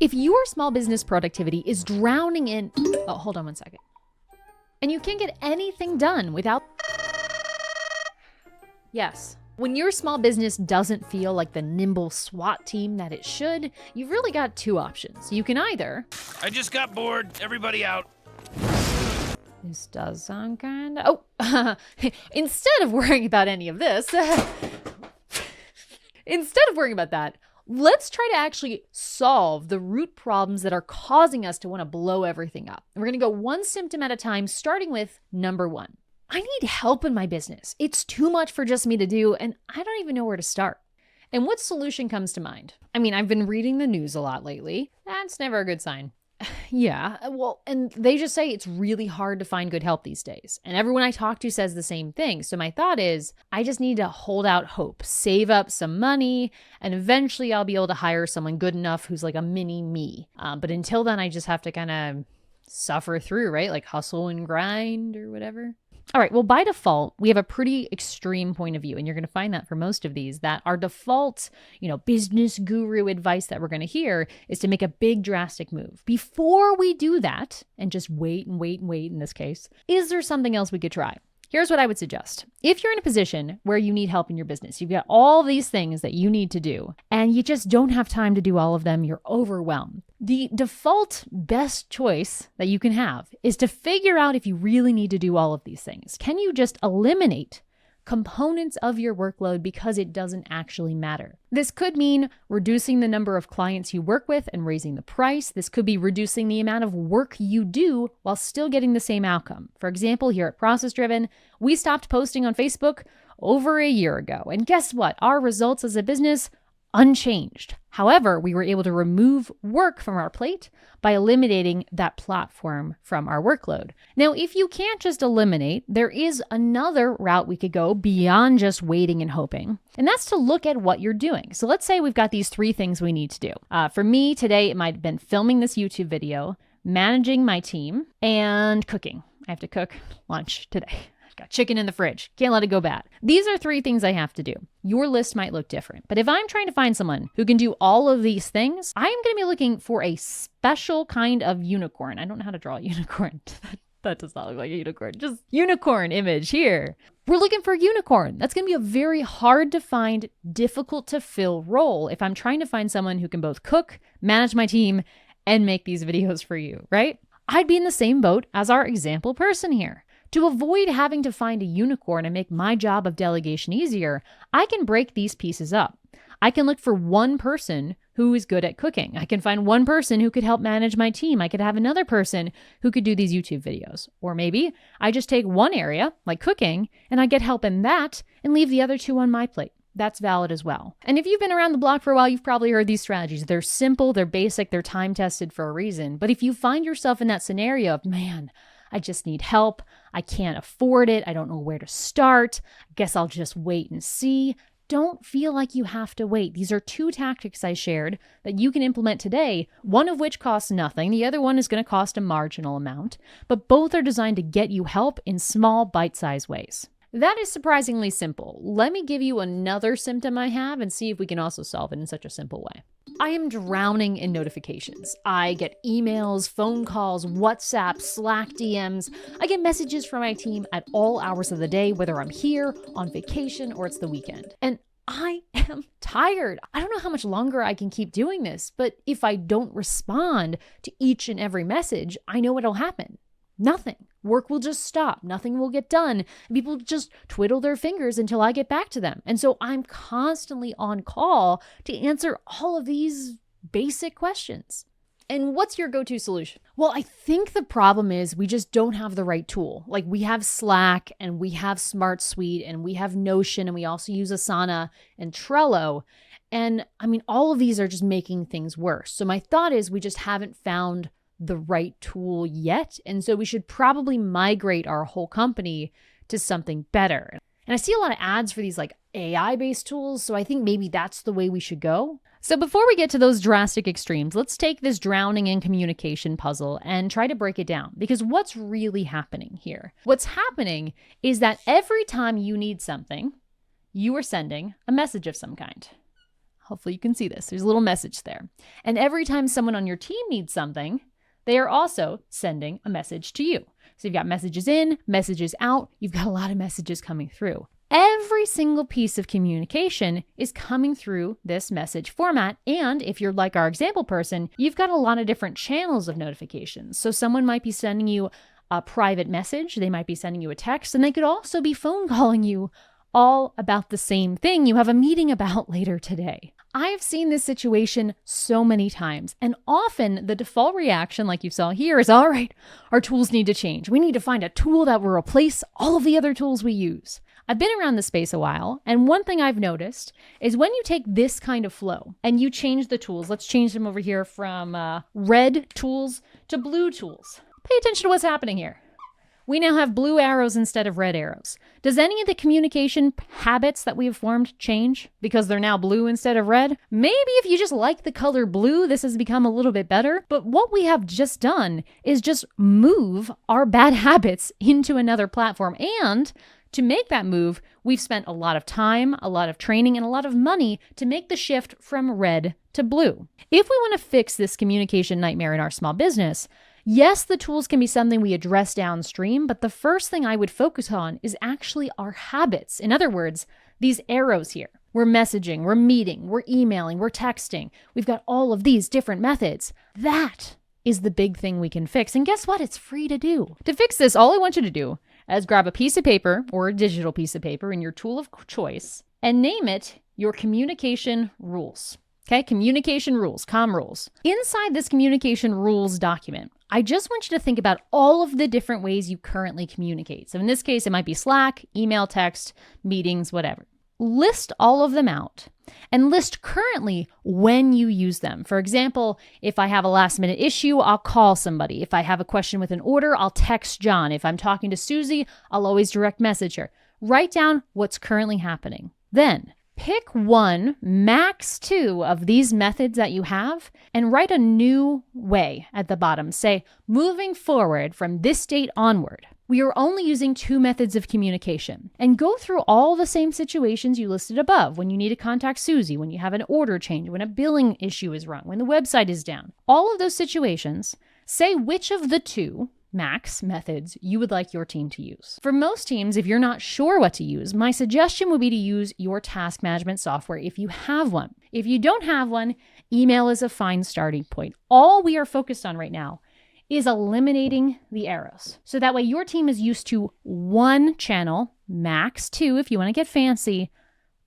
If your small business productivity is drowning in, oh, hold on one second, and you can't get anything done without, yes, when your small business doesn't feel like the nimble SWAT team that it should, you've really got two options. You can either, I just got bored, everybody out. this does sound kind of, instead of worrying about any of this, instead of worrying about that, let's try to actually solve the root problems that are causing us to want to blow everything up. And we're going to go one symptom at a time, starting with number one. I need help in my business. It's too much for just me to do, and I don't even know where to start. And what solution comes to mind? I mean, I've been reading the news a lot lately. That's never a good sign. Yeah, well, and they just say it's really hard to find good help these days. And everyone I talk to says the same thing. So my thought is, I just need to hold out hope, save up some money, and eventually I'll be able to hire someone good enough who's like a mini me. But until then, I just have to kind of suffer through, right? Like hustle and grind or whatever. All right, well, by default, we have a pretty extreme point of view, and you're going to find that for most of these, that our default, business guru advice that we're going to hear is to make a big drastic move. Before we do that, and just wait and wait and wait in this case, is there something else we could try? Here's what I would suggest. If you're in a position where you need help in your business, you've got all these things that you need to do, and you just don't have time to do all of them, you're overwhelmed. The default best choice that you can have is to figure out if you really need to do all of these things. Can you just eliminate components of your workload because it doesn't actually matter? This could mean reducing the number of clients you work with and raising the price. This could be reducing the amount of work you do while still getting the same outcome. For example, here at ProcessDriven, we stopped posting on Facebook over a year ago. And guess what? Our results as a business unchanged. However, we were able to remove work from our plate by eliminating that platform from our workload. Now, if you can't just eliminate, there is another route we could go beyond just waiting and hoping, and that's to look at what you're doing. So let's say we've got these three things we need to do. For me today, it might have been filming this YouTube video, managing my team, and cooking. I have to cook lunch today. Got chicken in the fridge. Can't let it go bad. These are three things I have to do. Your list might look different, but if I'm trying to find someone who can do all of these things, I'm going to be looking for a special kind of unicorn. I don't know how to draw a unicorn. That does not look like a unicorn. Just unicorn image here. We're looking for a unicorn. That's going to be a very hard to find, difficult to fill role if I'm trying to find someone who can both cook, manage my team, and make these videos for you, right? I'd be in the same boat as our example person here. To avoid having to find a unicorn and make my job of delegation easier, I can break these pieces up. I can look for one person who is good at cooking. I can find one person who could help manage my team. I could have another person who could do these YouTube videos. Or maybe I just take one area, like cooking, and I get help in that and leave the other two on my plate. That's valid as well. And if you've been around the block for a while, you've probably heard these strategies. They're simple, they're basic, they're time-tested for a reason. But if you find yourself in that scenario of, man, I just need help, I can't afford it, I don't know where to start, I guess I'll just wait and see. Don't feel like you have to wait. These are two tactics I shared that you can implement today, one of which costs nothing. The other one is going to cost a marginal amount, but both are designed to get you help in small, bite-sized ways. That is surprisingly simple. Let me give you another symptom I have and see if we can also solve it in such a simple way. I am drowning in notifications. I get emails, phone calls, WhatsApp, Slack DMs. I get messages from my team at all hours of the day, whether I'm here, on vacation, or it's the weekend. And I am tired. I don't know how much longer I can keep doing this, but if I don't respond to each and every message, I know what'll happen. Nothing. Work will just stop. Nothing will get done. People just twiddle their fingers until I get back to them. And so I'm constantly on call to answer all of these basic questions. And what's your go-to solution? Well, I think the problem is we just don't have the right tool. Like we have Slack and we have Smart Suite and we have Notion and we also use Asana and Trello. And I mean, all of these are just making things worse. So my thought is we just haven't found the right tool yet. And so we should probably migrate our whole company to something better. And I see a lot of ads for these like AI-based tools. So I think maybe that's the way we should go. So before we get to those drastic extremes, let's take this drowning in communication puzzle and try to break it down. Because what's really happening here? What's happening is that every time you need something, you are sending a message of some kind. Hopefully you can see this. There's a little message there. And every time someone on your team needs something, they are also sending a message to you. So you've got messages in, messages out. You've got a lot of messages coming through. Every single piece of communication is coming through this message format. And if you're like our example person, you've got a lot of different channels of notifications. So someone might be sending you a private message. They might be sending you a text, and they could also be phone calling you all about the same thing you have a meeting about later today. I've seen this situation so many times, and often the default reaction, like you saw here, is all right, our tools need to change. We need to find a tool that will replace all of the other tools we use. I've been around the space a while, and one thing I've noticed is when you take this kind of flow and you change the tools, let's change them over here from red tools to blue tools. Pay attention to what's happening here. We now have blue arrows instead of red arrows. Does any of the communication habits that we have formed change because they're now blue instead of red? Maybe if you just like the color blue, this has become a little bit better. But what we have just done is just move our bad habits into another platform. And to make that move, we've spent a lot of time, a lot of training, and a lot of money to make the shift from red to blue. If we want to fix this communication nightmare in our small business, yes, the tools can be something we address downstream, but the first thing I would focus on is actually our habits. In other words, these arrows here. We're messaging, we're meeting, we're emailing, we're texting. We've got all of these different methods. That is the big thing we can fix. And guess what? It's free to do. To fix this, all I want you to do is grab a piece of paper or a digital piece of paper in your tool of choice and name it your communication rules. Okay, communication rules, comm rules. Inside this communication rules document, I just want you to think about all of the different ways you currently communicate. So in this case, it might be Slack, email, text, meetings, whatever. List all of them out and list currently when you use them. For example, if I have a last minute issue, I'll call somebody. If I have a question with an order, I'll text John. If I'm talking to Susie, I'll always direct message her. Write down what's currently happening. Then pick one, max two of these methods that you have and write a new way at the bottom. Say, moving forward from this date onward, we are only using two methods of communication, and go through all the same situations you listed above. When you need to contact Susie, when you have an order change, when a billing issue is wrong, when the website is down, all of those situations, say which of the two max methods you would like your team to use. For most teams, if you're not sure what to use, my suggestion would be to use your task management software if you have one. If you don't have one, email is a fine starting point. All we are focused on right now is eliminating the arrows. So that way your team is used to one channel, max two if you want to get fancy,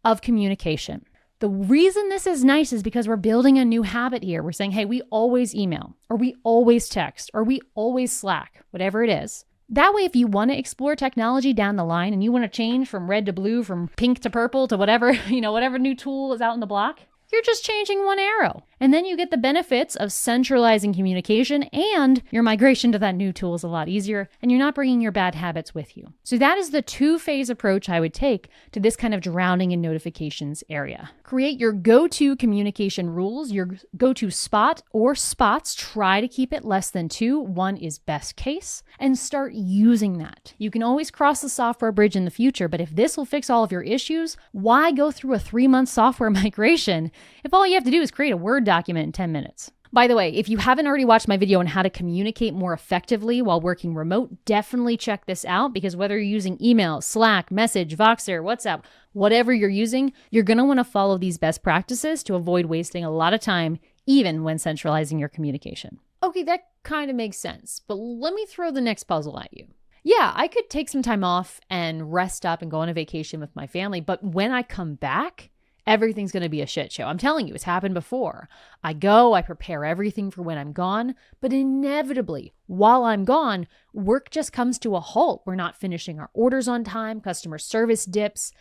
of communication. The reason this is nice is because we're building a new habit here. We're saying, hey, we always email, or we always text, or we always Slack, whatever it is. That way, if you want to explore technology down the line and you want to change from red to blue, from pink to purple to whatever, whatever new tool is out in the block, you're just changing one arrow. And then you get the benefits of centralizing communication, and your migration to that new tool is a lot easier, and you're not bringing your bad habits with you. So that is the two-phase approach I would take to this kind of drowning in notifications area. Create your go-to communication rules, your go-to spot or spots. Try to keep it less than two. One is best case, and start using that. You can always cross the software bridge in the future, but if this will fix all of your issues, why go through a 3-month software migration if all you have to do is create a Word document in 10 minutes? By the way, if you haven't already watched my video on how to communicate more effectively while working remote, definitely check this out, because whether you're using email, Slack, Message, Voxer, WhatsApp, whatever you're using, you're going to want to follow these best practices to avoid wasting a lot of time, even when centralizing your communication. Okay, that kind of makes sense, but let me throw the next puzzle at you. Yeah, I could take some time off and rest up and go on a vacation with my family, but when I come back, everything's going to be a shit show. I'm telling you, it's happened before. I go, I prepare everything for when I'm gone, but inevitably, while I'm gone, work just comes to a halt. We're not finishing our orders on time, customer service dips,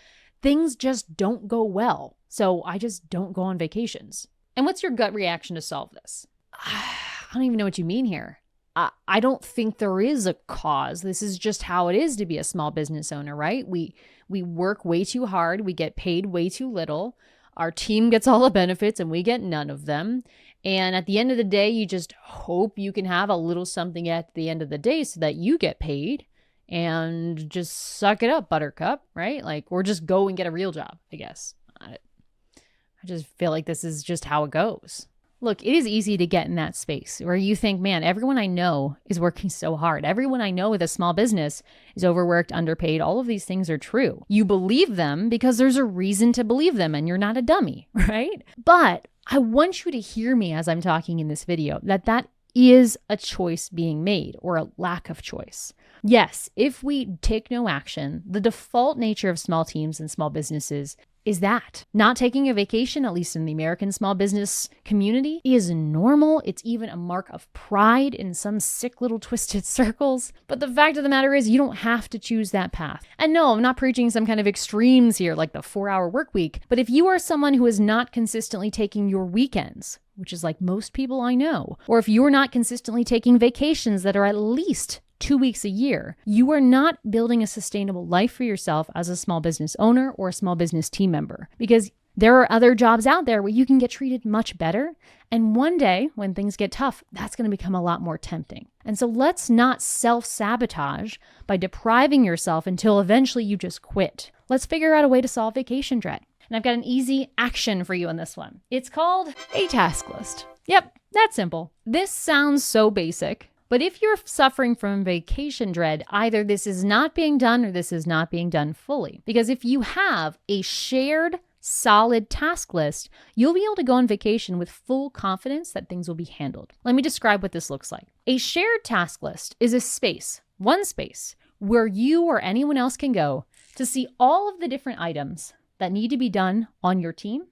things just don't go well. So I just don't go on vacations. And what's your gut reaction to solve this? I don't even know what you mean here. I don't think there is a cause. This is just how it is to be a small business owner, right? We work way too hard. We get paid way too little. Our team gets all the benefits and we get none of them. And at the end of the day, you just hope you can have a little something at the end of the day so that you get paid, and just suck it up, buttercup, right? Or just go and get a real job, I guess. I I just feel like this is just how it goes. Look, it is easy to get in that space where you think, man, everyone I know is working so hard. Everyone I know with a small business is overworked, underpaid. All of these things are true. You believe them because there's a reason to believe them and you're not a dummy, right? But I want you to hear me as I'm talking in this video that is a choice being made or a lack of choice. Yes, if we take no action, the default nature of small teams and small businesses is that not taking a vacation, at least in the American small business community, is normal. It's even a mark of pride in some sick little twisted circles. But the fact of the matter is you don't have to choose that path. And no, I'm not preaching some kind of extremes here like the 4-hour work week. But if you are someone who is not consistently taking your weekends, which is like most people I know, or if you're not consistently taking vacations that are at least 2 weeks a year, you are not building a sustainable life for yourself as a small business owner or a small business team member, because there are other jobs out there where you can get treated much better. And one day when things get tough, that's going to become a lot more tempting. And so let's not self-sabotage by depriving yourself until eventually you just quit. Let's figure out a way to solve vacation dread. And I've got an easy action for you on this one. It's called a task list. Yep, that's simple. This sounds so basic. But if you're suffering from vacation dread, either this is not being done or this is not being done fully. Because if you have a shared, solid task list, you'll be able to go on vacation with full confidence that things will be handled. Let me describe what this looks like. A shared task list is a space, one space, where you or anyone else can go to see all of the different items that need to be done on your team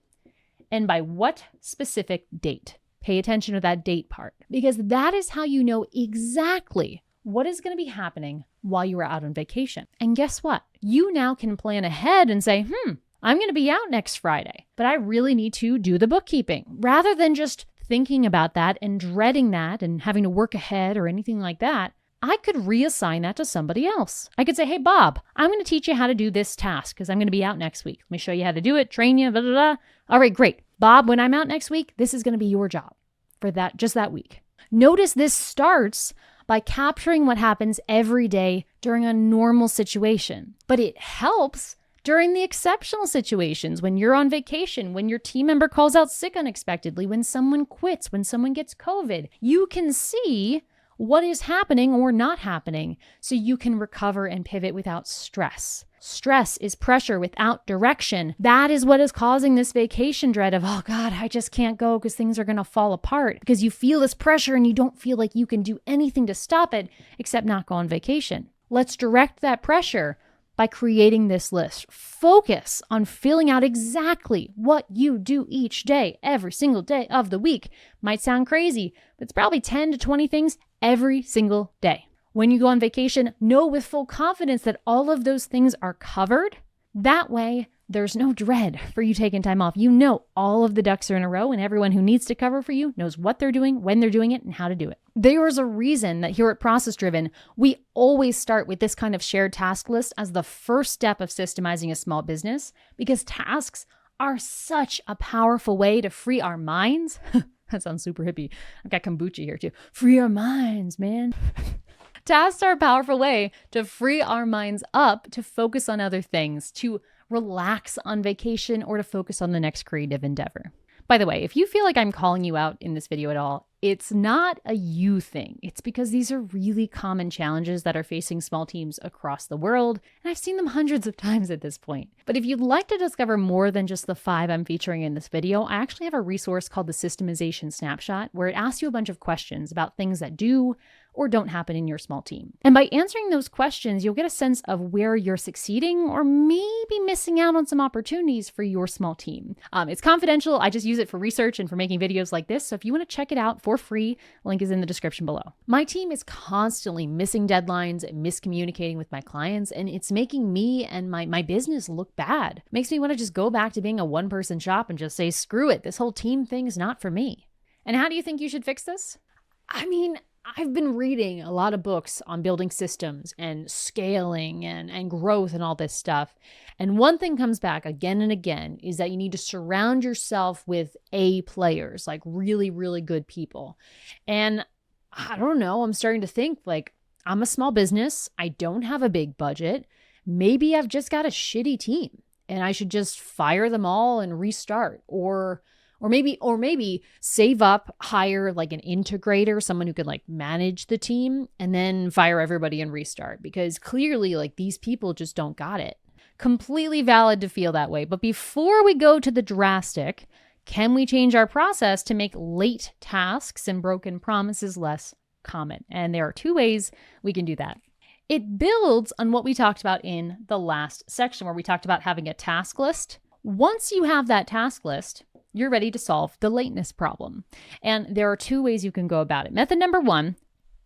and by what specific date. Pay attention to that date part, because that is how you know exactly what is going to be happening while you are out on vacation. And guess what? You now can plan ahead and say, I'm going to be out next Friday, but I really need to do the bookkeeping. Rather than just thinking about that and dreading that and having to work ahead or anything like that, I could reassign that to somebody else. I could say, hey, Bob, I'm going to teach you how to do this task because I'm going to be out next week. Let me show you how to do it, train you, blah, blah, blah. All right, great. Bob, when I'm out next week, this is going to be your job for that, just that week. Notice this starts by capturing what happens every day during a normal situation, but it helps during the exceptional situations, when you're on vacation, when your team member calls out sick unexpectedly, when someone quits, when someone gets COVID. You can see what is happening or not happening so you can recover and pivot without stress. Stress is pressure without direction. That is what is causing this vacation dread of, oh God, I just can't go because things are going to fall apart, because you feel this pressure and you don't feel like you can do anything to stop it except not go on vacation. Let's direct that pressure by creating this list. Focus on filling out exactly what you do each day, every single day of the week. Might sound crazy, but it's probably 10 to 20 things every single day. When you go on vacation, know with full confidence that all of those things are covered. That way, there's no dread for you taking time off. You know all of the ducks are in a row, and everyone who needs to cover for you knows what they're doing, when they're doing it, and how to do it. There is a reason that here at ProcessDriven, we always start with this kind of shared task list as the first step of systemizing a small business, because tasks are such a powerful way to free our minds. That sounds super hippie. I've got kombucha here too. Free our minds, man. Tasks are a powerful way to free our minds up to focus on other things, to relax on vacation, or to focus on the next creative endeavor. By the way, if you feel like I'm calling you out in this video at all, it's not a you thing. It's because these are really common challenges that are facing small teams across the world, and I've seen them hundreds of times at this point. But if you'd like to discover more than just the 5 I'm featuring in this video, I actually have a resource called the Systemization Snapshot, where it asks you a bunch of questions about things that do or don't happen in your small team. And by answering those questions, you'll get a sense of where you're succeeding or maybe missing out on some opportunities for your small team. It's confidential. I just use it for research and for making videos like this. So if you want to check it out for free, link is in the description below. My team is constantly missing deadlines and miscommunicating with my clients, and it's making me and my business look bad. It makes me want to just go back to being a one-person shop and just say, screw it, this whole team thing is not for me. And how do you think you should fix this? I mean, I've been reading a lot of books on building systems and scaling and growth and all this stuff. And one thing comes back again and again is that you need to surround yourself with A players, like really, really good people. And I don't know, I'm starting to think like, I'm a small business. I don't have a big budget. Maybe I've just got a shitty team. and I should just fire them all and restart, or maybe save up, hire like an integrator, someone who could like manage the team, and then fire everybody and restart, because clearly like these people just don't got it. Completely valid to feel that way. But before we go to the drastic, can we change our process to make late tasks and broken promises less common? And there are two ways we can do that. It builds on what we talked about in the last section, where we talked about having a task list. Once you have that task list, you're ready to solve the lateness problem. And there are two ways you can go about it. Method number one,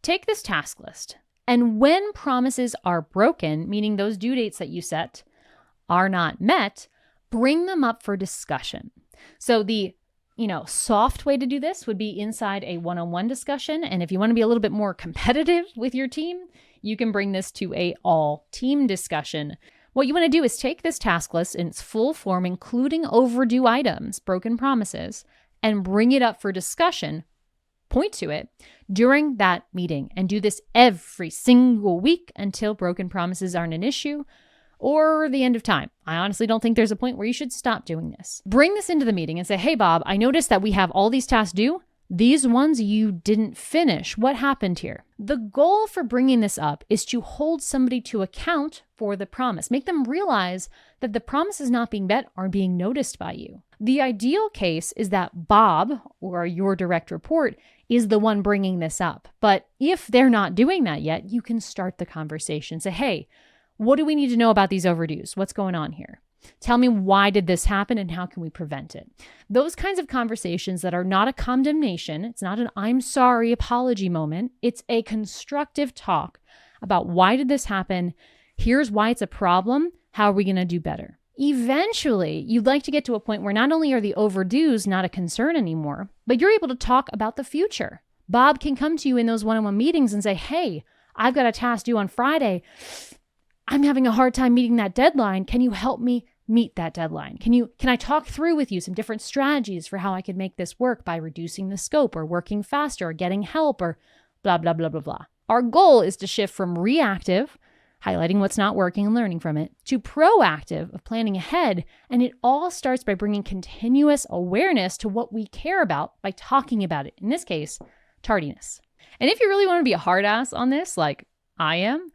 take this task list, and when promises are broken, meaning those due dates that you set are not met, bring them up for discussion. So the soft way to do this would be inside a one-on-one discussion. And if you want to be a little bit more competitive with your team, you can bring this to a all-team discussion. What you want to do is take this task list in its full form, including overdue items, broken promises, and bring it up for discussion, point to it during that meeting, and do this every single week until broken promises aren't an issue or the end of time. I honestly don't think there's a point where you should stop doing this. Bring this into the meeting and say, hey, Bob, I noticed that we have all these tasks due. These ones you didn't finish. What happened here? The goal for bringing this up is to hold somebody to account for the promise. Make them realize that the promises not being met are being noticed by you. The ideal case is that Bob, or your direct report, is the one bringing this up. But if they're not doing that yet, you can start the conversation. Say, hey, what do we need to know about these overdues? What's going on here? Tell me, why did this happen and how can we prevent it? Those kinds of conversations that are not a condemnation, it's not an I'm sorry apology moment, it's a constructive talk about why did this happen? Here's why it's a problem. How are we going to do better? Eventually, you'd like to get to a point where not only are the overdues not a concern anymore, but you're able to talk about the future. Bob can come to you in those one-on-one meetings and say, hey, I've got a task due on Friday. I'm having a hard time meeting that deadline. Can you help me meet that deadline? Can I talk through with you some different strategies for how I could make this work by reducing the scope or working faster or getting help or blah, blah, blah, blah, blah. Our goal is to shift from reactive, highlighting what's not working and learning from it, to proactive of planning ahead. And it all starts by bringing continuous awareness to what we care about by talking about it. In this case, tardiness. And if you really want to be a hard ass on this, like I am,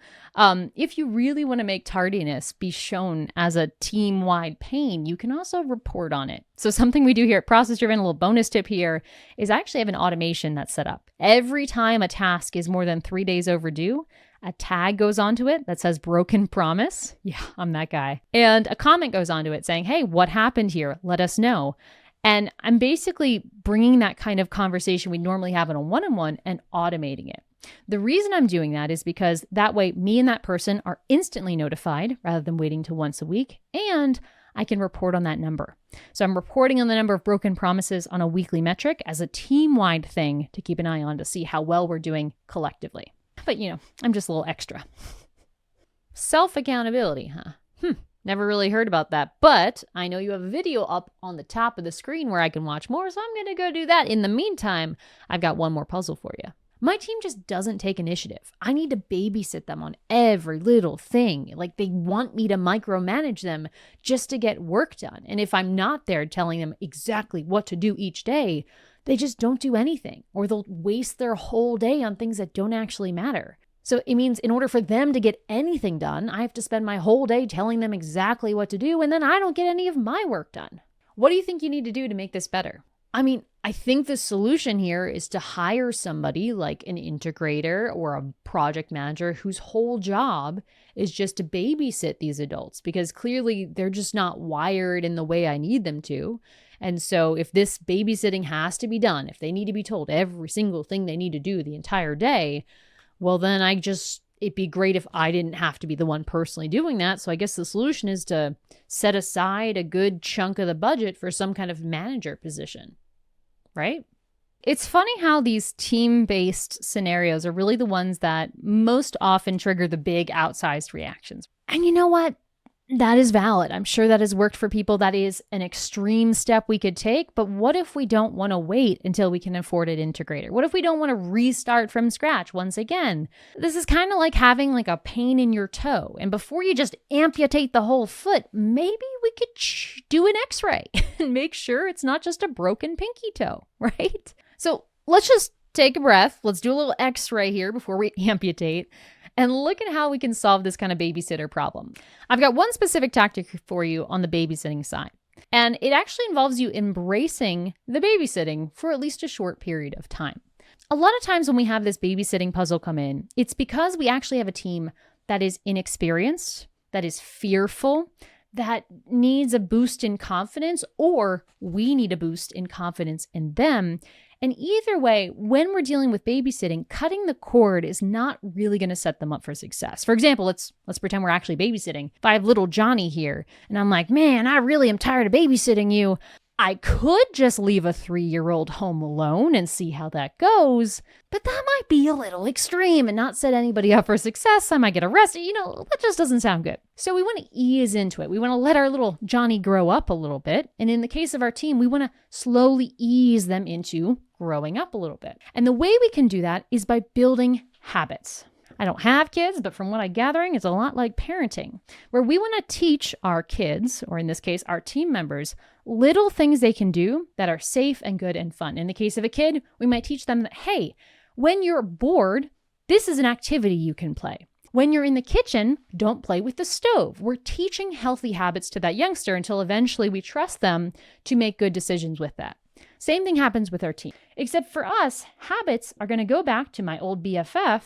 if you really want to make tardiness be shown as a team-wide pain, you can also report on it. So something we do here at ProcessDriven, a little bonus tip here, is I actually have an automation that's set up. Every time a task is more than 3 days overdue, a tag goes onto it that says broken promise. Yeah, I'm that guy. And a comment goes onto it saying, hey, what happened here? Let us know. And I'm basically bringing that kind of conversation we normally have in a one-on-one and automating it. The reason I'm doing that is because that way me and that person are instantly notified rather than waiting till once a week, and I can report on that number. So I'm reporting on the number of broken promises on a weekly metric as a team-wide thing to keep an eye on to see how well we're doing collectively. But I'm just a little extra. Self-accountability, huh? Never really heard about that, but I know you have a video up on the top of the screen where I can watch more, so I'm going to go do that. In the meantime, I've got one more puzzle for you. My team just doesn't take initiative. I need to babysit them on every little thing. Like they want me to micromanage them just to get work done. And if I'm not there telling them exactly what to do each day, they just don't do anything, or they'll waste their whole day on things that don't actually matter. So it means in order for them to get anything done, I have to spend my whole day telling them exactly what to do, and then I don't get any of my work done. What do you think you need to do to make this better? I think the solution here is to hire somebody like an integrator or a project manager whose whole job is just to babysit these adults, because clearly they're just not wired in the way I need them to. And so if this babysitting has to be done, if they need to be told every single thing they need to do the entire day, well, then it'd be great if I didn't have to be the one personally doing that. So I guess the solution is to set aside a good chunk of the budget for some kind of manager position. Right? It's funny how these team-based scenarios are really the ones that most often trigger the big outsized reactions. And you know what? That is valid. I'm sure that has worked for people. That is an extreme step we could take. But what if we don't want to wait until we can afford an integrator? What if we don't want to restart from scratch once again? This is kind of like having like a pain in your toe. And before you just amputate the whole foot, maybe we could do an x-ray and make sure it's not just a broken pinky toe, right? So let's just take a breath. Let's do a little x-ray here before we amputate. And look at how we can solve this kind of babysitter problem. I've got one specific tactic for you on the babysitting side. And it actually involves you embracing the babysitting for at least a short period of time. A lot of times when we have this babysitting puzzle come in, it's because we actually have a team that is inexperienced, that is fearful, that needs a boost in confidence, or we need a boost in confidence in them. And either way, when we're dealing with babysitting, cutting the cord is not really going to set them up for success. For example, let's pretend we're actually babysitting. If I have little Johnny here and I'm like, man, I really am tired of babysitting you. I could just leave a 3-year-old home alone and see how that goes, but that might be a little extreme and not set anybody up for success. I might get arrested. That just doesn't sound good. So we want to ease into it. We want to let our little Johnny grow up a little bit. And in the case of our team, we want to slowly ease them into growing up a little bit. And the way we can do that is by building habits. I don't have kids, but from what I'm gathering, it's a lot like parenting, where we want to teach our kids, or in this case, our team members, little things they can do that are safe and good and fun. In the case of a kid, we might teach them that, hey, when you're bored, this is an activity you can play. When you're in the kitchen, don't play with the stove. We're teaching healthy habits to that youngster until eventually we trust them to make good decisions with that. Same thing happens with our team. Except for us, habits are going to go back to my old BFF,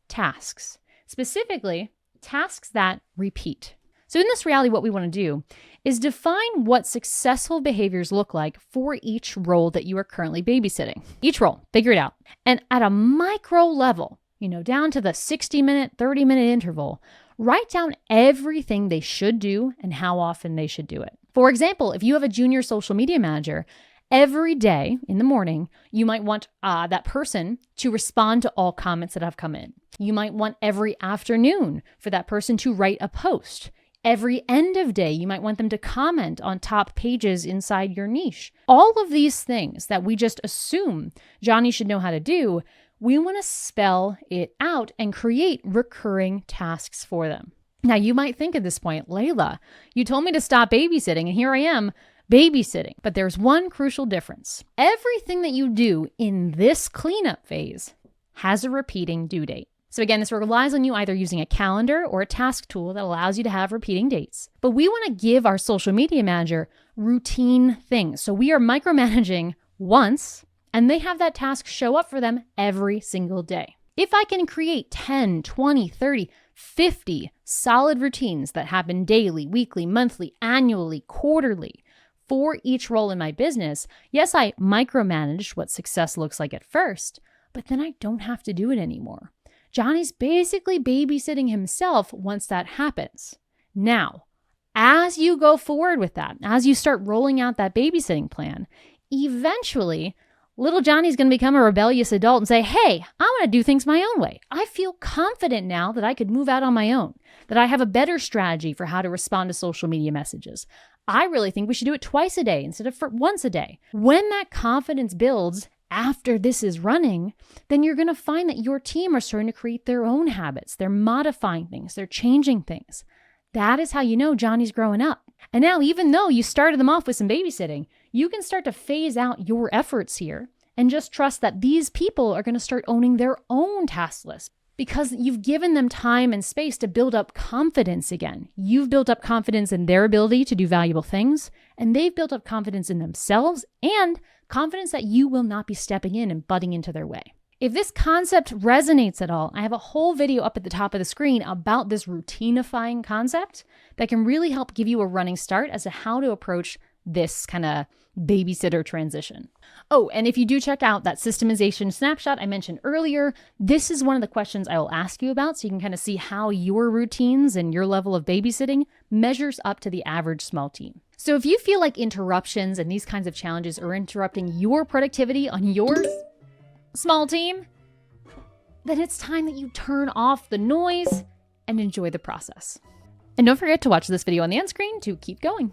tasks. Specifically, tasks that repeat. So in this reality, what we want to do is define what successful behaviors look like for each role that you are currently babysitting. Each role, figure it out. And at a micro level, down to the 60-minute, 30-minute interval, write down everything they should do and how often they should do it. For example, if you have a junior social media manager, every day in the morning, you might want that person to respond to all comments that have come in. You might want every afternoon for that person to write a post. Every end of day, you might want them to comment on top pages inside your niche. All of these things that we just assume Johnny should know how to do, we want to spell it out and create recurring tasks for them. Now, you might think at this point, Layla, you told me to stop babysitting, and here I am babysitting. But there's one crucial difference. Everything that you do in this cleanup phase has a repeating due date. So again, this relies on you either using a calendar or a task tool that allows you to have repeating dates. But we want to give our social media manager routine things. So we are micromanaging once, and they have that task show up for them every single day. If I can create 10, 20, 30, 50 solid routines that happen daily, weekly, monthly, annually, quarterly, for each role in my business, yes, I micromanaged what success looks like at first, but then I don't have to do it anymore. Johnny's basically babysitting himself once that happens. Now, as you go forward with that, as you start rolling out that babysitting plan, eventually, little Johnny's going to become a rebellious adult and say, hey, I want to do things my own way. I feel confident now that I could move out on my own, that I have a better strategy for how to respond to social media messages. I really think we should do it twice a day instead of once a day. When that confidence builds after this is running, then you're going to find that your team are starting to create their own habits. They're modifying things. They're changing things. That is how you know Johnny's growing up. And now, even though you started them off with some babysitting, you can start to phase out your efforts here and just trust that these people are going to start owning their own task list because you've given them time and space to build up confidence again. You've built up confidence in their ability to do valuable things, and they've built up confidence in themselves and confidence that you will not be stepping in and butting into their way. If this concept resonates at all, I have a whole video up at the top of the screen about this routinifying concept that can really help give you a running start as to how to approach this kind of babysitter transition. Oh, and if you do check out that systemization snapshot I mentioned earlier, this is one of the questions I will ask you about so you can kind of see how your routines and your level of babysitting measures up to the average small team. So if you feel like interruptions and these kinds of challenges are interrupting your productivity on your small team, then it's time that you turn off the noise and enjoy the process. And don't forget to watch this video on the end screen to keep going.